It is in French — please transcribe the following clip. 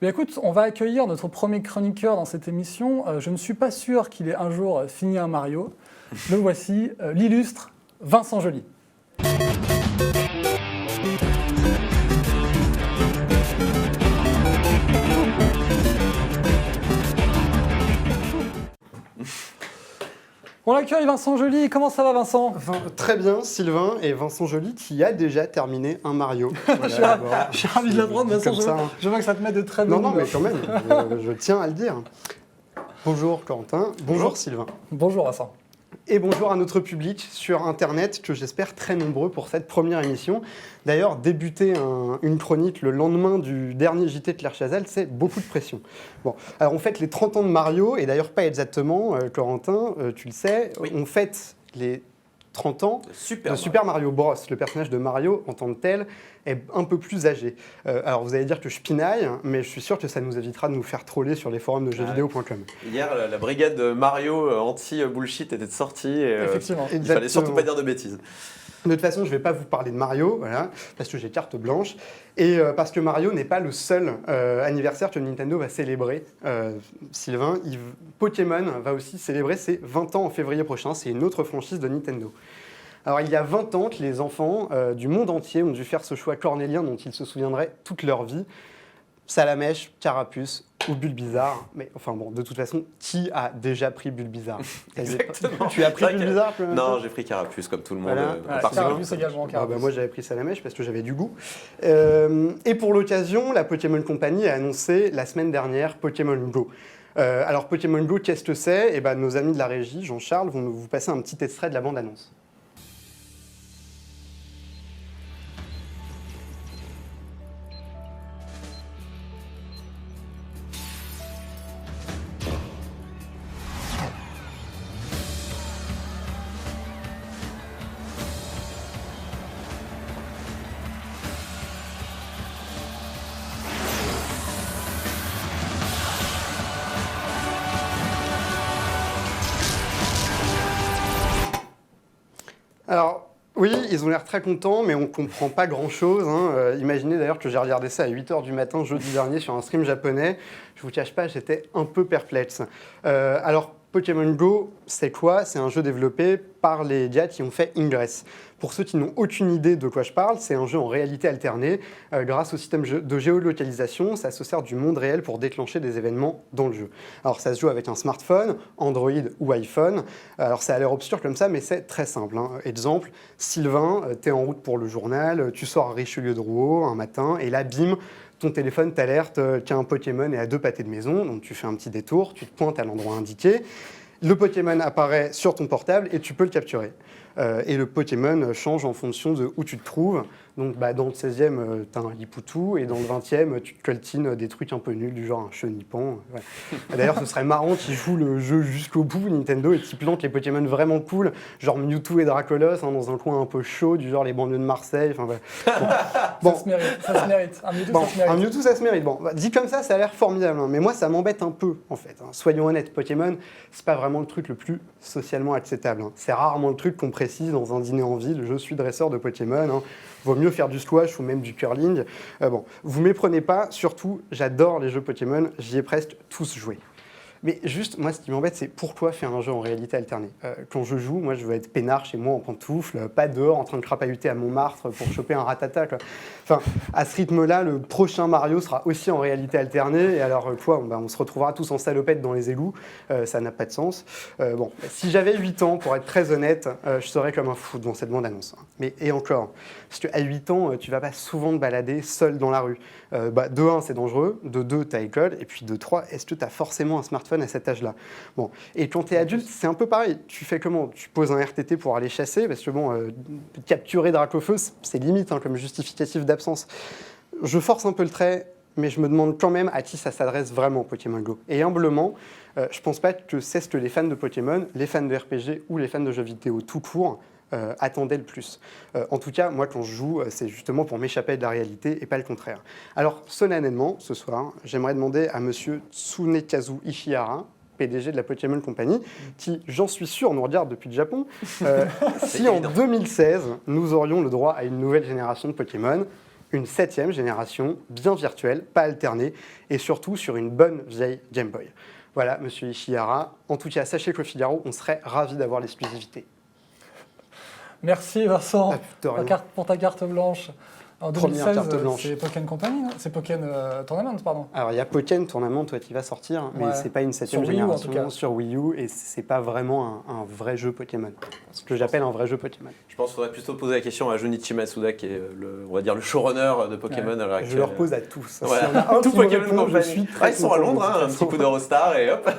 Mais écoute, on va accueillir notre premier chroniqueur dans cette émission. Je ne suis pas sûr qu'il ait un jour fini un Mario. Le voici, l'illustre Vincent Joly. On accueille Vincent Joly. Comment ça va, Vincent ? Très bien, Sylvain, et Vincent Joly qui a déjà terminé un Mario. Voilà, je suis ravi de l'apprendre, Vincent. Je vois que ça te met de très bonnes Non, mais quand même, je tiens à le dire. Bonjour Corentin, bonjour Sylvain. Bonjour Vincent. Et bonjour à notre public sur Internet, que j'espère très nombreux pour cette première émission. D'ailleurs, débuter une chronique le lendemain du dernier JT de Claire Chazal, c'est beaucoup de pression. Bon, alors on fête les 30 ans de Mario, et d'ailleurs pas exactement, Corentin, tu le sais, oui. On fête les 30 ans de Super Mario Bros. Le personnage de Mario, en tant que tel, est un peu plus âgé. Alors vous allez dire que je pinaille, mais je suis sûr que ça nous évitera de nous faire troller sur les forums de jeuxvideo.com. Hier, la brigade Mario anti-bullshit était sortie. Effectivement. Il fallait surtout pas dire de bêtises. De toute façon, je ne vais pas vous parler de Mario, voilà, parce que j'ai carte blanche, et parce que Mario n'est pas le seul anniversaire que Nintendo va célébrer. Sylvain, Pokémon va aussi célébrer ses 20 ans en février prochain, c'est une autre franchise de Nintendo. Alors, il y a 20 ans que les enfants du monde entier ont dû faire ce choix cornélien dont ils se souviendraient toute leur vie. Salamèche, Carapuce ou Bulbizarre. Mais enfin bon, de toute façon, qui a déjà pris Bulbizarre ? Exactement. Tu as pris Bulbizarre ? Non, j'ai pris Carapuce comme tout le monde. Voilà. Carapuce également. Moi, j'avais pris Salamèche parce que j'avais du goût. Et pour l'occasion, la Pokémon Company a annoncé la semaine dernière Pokémon Go. Alors Pokémon Go, qu'est-ce que c'est ? Eh ben, nos amis de la régie, Jean-Charles, vont vous passer un petit extrait de la bande-annonce. Alors, oui, ils ont l'air très contents, mais on ne comprend pas grand-chose. Imaginez d'ailleurs que j'ai regardé ça à 8h du matin, jeudi dernier, sur un stream japonais. Je ne vous cache pas, j'étais un peu perplexe. Alors, Pokémon Go, c'est quoi ? C'est un jeu développé par les gars qui ont fait Ingress. Pour ceux qui n'ont aucune idée de quoi je parle, c'est un jeu en réalité alternée. Grâce au système de géolocalisation, ça se sert du monde réel pour déclencher des événements dans le jeu. Alors ça se joue avec un smartphone, Android ou iPhone. Alors ça a l'air obscur comme ça, mais c'est très simple. Exemple, Sylvain, t'es en route pour le journal, tu sors à Richelieu-Drouot un matin, et là, bim, ton téléphone t'alerte qu'un Pokémon est à 2 pâtés de maison, donc tu fais un petit détour, tu te pointes à l'endroit indiqué, le Pokémon apparaît sur ton portable et tu peux le capturer. Et le Pokémon change en fonction de où tu te trouves. Donc dans le 16e, tu as un Lipoutou, et dans le 20e, tu te coltines des trucs un peu nuls, du genre un Chenipan. Ouais. D'ailleurs, ce serait marrant qu'ils jouent le jeu jusqu'au bout, Nintendo, et qu'ils plantent les Pokémon vraiment cool, genre Mewtwo et Dracolos, dans un coin un peu chaud, du genre les banlieues de Marseille. Enfin, bon. Ça se mérite. Un Mewtwo, ça se mérite. Un Mewtwo, ça se mérite. Bon, dit comme ça a l'air formidable, mais moi, ça m'embête un peu, en fait. Soyons honnêtes, Pokémon, c'est pas vraiment le truc le plus socialement acceptable. C'est rarement le truc qu'on précise dans un dîner en ville, je suis dresseur de Pokémon. Vaut mieux faire du squash ou même du curling. Vous méprenez pas, surtout, j'adore les jeux Pokémon, j'y ai presque tous joué. Mais juste, moi, ce qui m'embête, c'est pourquoi faire un jeu en réalité alternée. Quand je joue, moi, je veux être peinard chez moi en pantoufles, pas dehors en train de crapahuter à Montmartre pour choper un ratata, quoi. Enfin, à ce rythme-là, le prochain Mario sera aussi en réalité alternée, et alors quoi, on se retrouvera tous en salopette dans les égouts, ça n'a pas de sens. Si j'avais 8 ans, pour être très honnête, je serais comme un fou devant cette bande-annonce. Mais et encore, parce qu'à 8 ans, tu vas pas souvent te balader seul dans la rue. De 1, c'est dangereux, de 2, t'as école, et puis de 3, est-ce que t'as forcément un smartphone à cet âge-là ? Bon, et quand t'es adulte, c'est un peu pareil. Tu fais comment ? Tu poses un RTT pour aller chasser, parce que capturer Dracofeu, c'est limite comme justificatif d'absence. Je force un peu le trait, mais je me demande quand même à qui ça s'adresse vraiment, Pokémon Go. Et humblement, je pense pas que c'est ce que les fans de Pokémon, les fans de RPG ou les fans de jeux vidéo tout court attendaient le plus. En tout cas, moi, quand je joue, c'est justement pour m'échapper de la réalité et pas le contraire. Alors, solennellement, ce soir, j'aimerais demander à monsieur Tsunekazu Ishihara, PDG de la Pokémon Company, qui, j'en suis sûr, nous regarde depuis le Japon, si en 2016, nous aurions le droit à une nouvelle génération de Pokémon, une 7e génération, bien virtuelle, pas alternée, et surtout sur une bonne vieille Game Boy. Voilà, monsieur Ishihara. En tout cas, sachez que Figaro, on serait ravis d'avoir l'exclusivité. Merci Vincent De rien. pour ta carte blanche. En Première 2016, carte blanche. c'est Pokémon Company, non c'est Pokémon Tournament, pardon. Alors, il y a Pokémon Tournament, toi, qui va sortir, mais Ouais. c'est pas une 7e Sur Wii U, en tout génération cas. sur Wii U, et c'est pas vraiment un vrai jeu Pokémon. Ce que j'appelle un vrai jeu Pokémon. Je pense qu'il faudrait plutôt poser la question à Junichi Masuda, qui est on va dire le showrunner de Pokémon à l'heure Je actuelle. leur pose à tous. Voilà. S'il y en a un Tout qui me Pokémon répond, je Company. suis très Ils sont à content de Londres, toute un façon. petit coup d'Eurostar et hop.